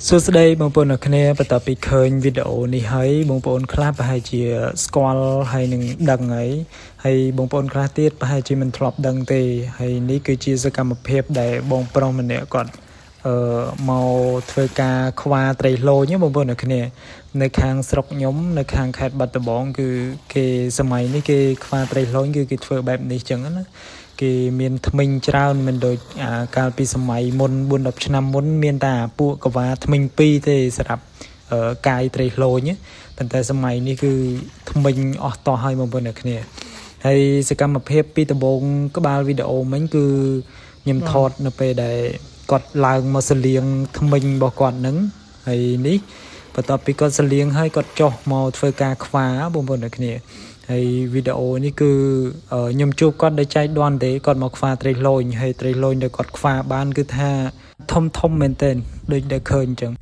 សួស្តីបងប្អូនអ្នកគ្នាបន្ទាប់ពីឃើញវីដេអូនេះហើយបងប្អូនខ្លះប្រហែលជាស្គាល់ហើយនឹងដឹងហើយបងប្អូនខ្លះទៀតប្រហែលជាមិនធ្លាប់ដឹងទេហើយនេះគឺជាសកម្មភាពដែលបងប្រុសម្នាក់គាត់មកធ្វើការខ្វាត្រីឡូញបងប្អូនអ្នកគ្នានៅខាងស្រុកខ្ញុំនៅខាងខេត្តបាត់ដំបងគឺគេសម័យនេះគេខ្វាត្រីឡូញគឺគេធ្វើបែបនេះចឹងណាគេមានថ្មិញច្រើនមិនដូចកាលពីសម័យមុន 4-10 ឆ្នាំមុនមានតែពួកកវ៉ាថ្មិញ2ទេសម្រាប់កាយត្រីឡូញប៉ុន្តែសម័យនេះគឺថ្មិញអស់តោះហើយបងប្អូនអ្នកគ្នាហើយសកម្មភាពពីដំបូងក្បាលវីដេអូមិញគឺខ្ញុំថតនៅពេលដែលគាត់ឡើងមកសលៀងថ្មិញរបស់គាត់ហ្នឹងហើយនេះបន្ទាប់ពីគាត់សលៀងហើយគាត់ចុះមកធ្វើការខ្វាបងប្អូនអ្នកគ្នាហើយវីដេអូនេះគឺខ្ញុំជួបគាត់ដោយចៃដន្យទេគាត់មកខ្វាត្រីឡូញហើយត្រីឡូញដែលគាត់ខ្វាបានគឺថាធំមែនទែនដូចដែលឃើញអញ្ចឹង